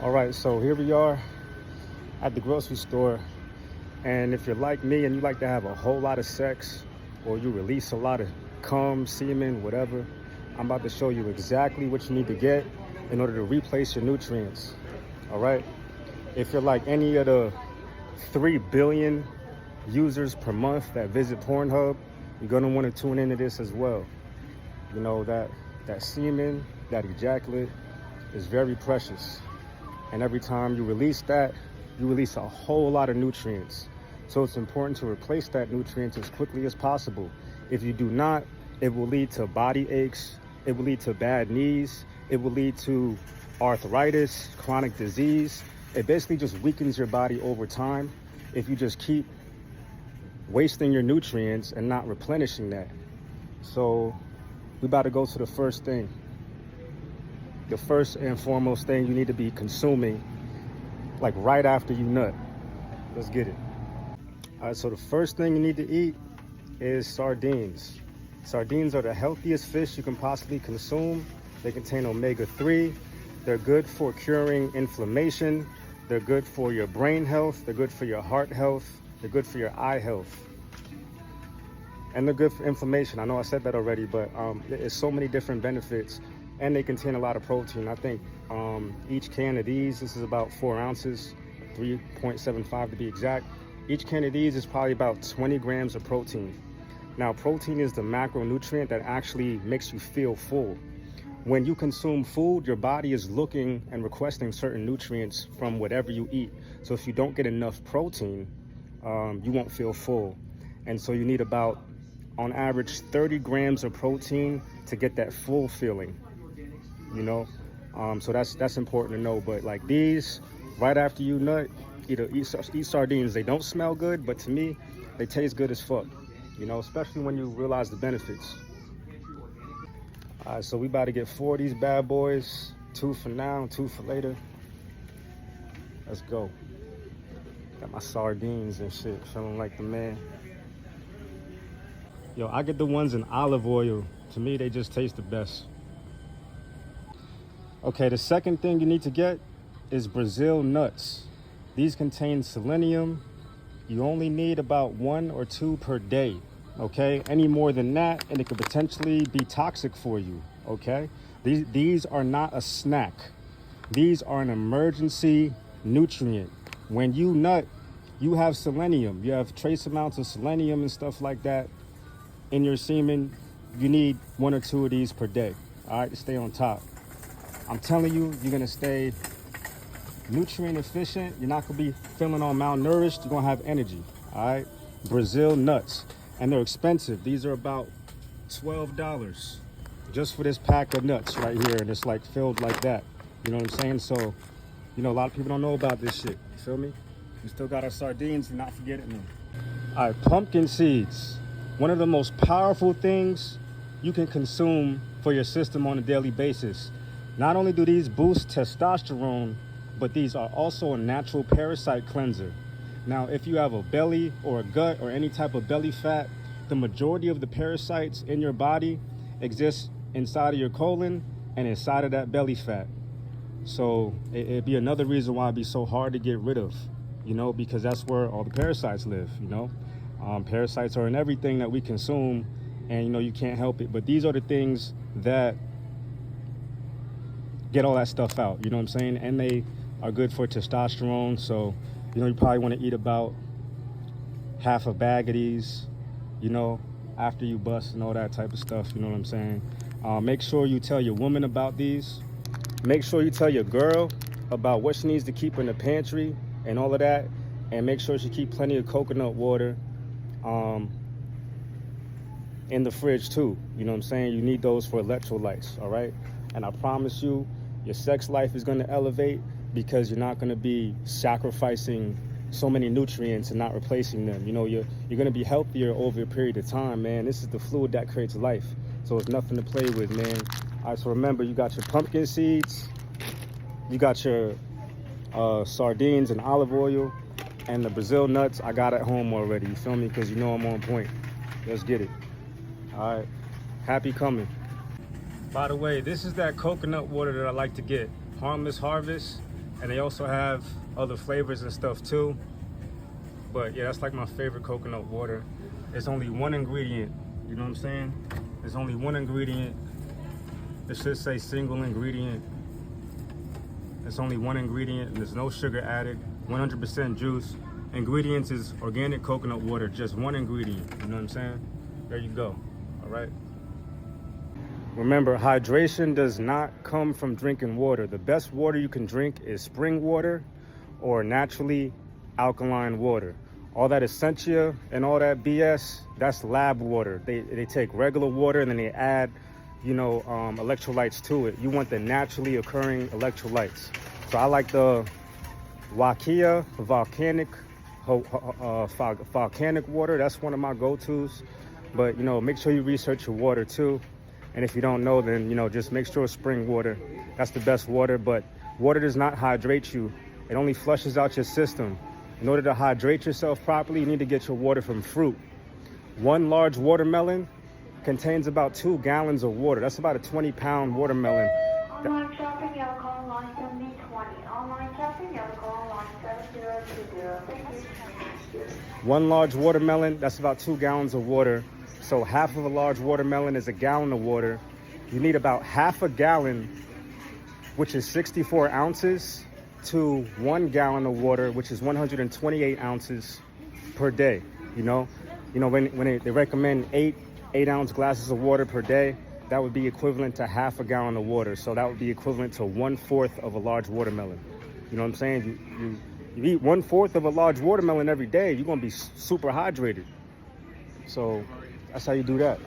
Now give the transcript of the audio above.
All right, so here we are at the grocery store. And if you're like me and you like to have a whole lot of sex, or you release a lot of cum, semen, whatever, I'm about to show you exactly what you need to get in order to replace your nutrients. All right. If you're like any of the 3 billion users per month that visit Pornhub, you're going to want to tune into this as well. You know, that semen, that ejaculate is very precious. And every time you release that, you release a whole lot of nutrients. So it's important to replace that nutrients as quickly as possible. If you do not, it will lead to body aches, it will lead to bad knees, it will lead to arthritis, chronic disease. It basically just weakens your body over time if you just keep wasting your nutrients and not replenishing that. So we about to go to the first thing. The first and foremost thing you need to be consuming, like right after you nut. Let's get it. All right, so the first thing you need to eat is sardines. Sardines are the healthiest fish you can possibly consume. They contain omega-3. They're good for curing inflammation. They're good for your brain health. They're good for your heart health. They're good for your eye health. And they're good for inflammation. I know I said that already, but there's so many different benefits. And they contain a lot of protein. I think each can of these, this is about 4 ounces, 3.75 to be exact. Each can of these is probably about 20 grams of protein. Now, protein is the macronutrient that actually makes you feel full. When you consume food, your body is looking and requesting certain nutrients from whatever you eat. So if you don't get enough protein, you won't feel full. And so you need about, on average, 30 grams of protein to get that full feeling. You know, so that's important to know. But like these, right after you nut, eat sardines. They don't smell good, but to me, they taste good as fuck. You know, especially when you realize the benefits. All right, so we about to get 4 of these bad boys. 2 for now, 2 for later. Let's go. Got my sardines and shit, feeling like the man. Yo, I get the ones in olive oil. To me, they just taste the best. Okay, the second thing you need to get is Brazil nuts. These contain selenium. You only need about 1 or 2 per day, okay? Any more than that, and it could potentially be toxic for you, okay? These are not a snack. These are an emergency nutrient. When you nut, you have selenium. You have trace amounts of selenium and stuff like that in your semen. You need 1 or 2 of these per day, all right, to stay on top. I'm telling you, you're gonna stay nutrient efficient. You're not gonna be feeling all malnourished. You're gonna have energy, all right? Brazil nuts, and they're expensive. These are about $12 just for this pack of nuts right here, and it's like filled like that. You know what I'm saying? So, you know, a lot of people don't know about this shit. You feel me? We still got our sardines, we're not forgetting them. All right, pumpkin seeds. One of the most powerful things you can consume for your system on a daily basis. Not only do these boost testosterone, but these are also a natural parasite cleanser. Now, if you have a belly or a gut or any type of belly fat, the majority of the parasites in your body exist inside of your colon and inside of that belly fat. So it'd be another reason why it'd be so hard to get rid of, you know, because that's where all the parasites live, you know. Parasites are in everything that we consume, and, you know, you can't help it. But these are the things that get all that stuff out, you know what I'm saying? And they are good for testosterone. So, you know, you probably want to eat about half a bag of these, you know, after you bust and all that type of stuff, you know what I'm saying? Make sure you tell your woman about these. Make sure you tell your girl about what she needs to keep in the pantry and all of that. And make sure she keep plenty of coconut water in the fridge too. You know what I'm saying? You need those for electrolytes, all right? And I promise you, your sex life is going to elevate because you're not going to be sacrificing so many nutrients and not replacing them. You know, you're going to be healthier over a period of time, man. This is the fluid that creates life. So it's nothing to play with, man. All right, so remember, you got your pumpkin seeds, you got your sardines and olive oil, and the Brazil nuts I got at home already. You feel me? Because you know I'm on point. Let's get it. All right. Happy coming. By the way, this is that coconut water that I like to get. Harmless Harvest. And they also have other flavors and stuff too. But yeah, that's like my favorite coconut water. It's only one ingredient, you know what I'm saying? There's only one ingredient. It should say single ingredient. It's only one ingredient and there's no sugar added, 100% juice. Ingredients is organic coconut water, just one ingredient, you know what I'm saying? There you go, all right? Remember, hydration does not come from drinking water. The best water you can drink is spring water or naturally alkaline water. All that Essentia and all that BS, that's lab water. They take regular water and then they add, you know, electrolytes to it. You want the naturally occurring electrolytes. So I like the Wakia volcanic water. That's one of my go-tos. But, you know, make sure you research your water too. And if you don't know, then, you know, just make sure it's spring water. That's the best water. But water does not hydrate you. It only flushes out your system. In order to hydrate yourself properly, you need to get your water from fruit. One large watermelon contains about 2 gallons of water. That's about a 20-pound watermelon. Online shopping, you'll call line 7020. Online shopping, you'll call line 7020. Thank you. One large watermelon, that's about 2 gallons of water. So half of a large watermelon is a gallon of water. You need about half a gallon, which is 64 ounces, to 1 gallon of water, which is 128 ounces per day. You know when they recommend 8-ounce glasses of water per day, that would be equivalent to half a gallon of water. So that would be equivalent to 1/4 of a large watermelon. You know what I'm saying? You eat 1/4 of a large watermelon every day, you're gonna be super hydrated. So that's how you do that.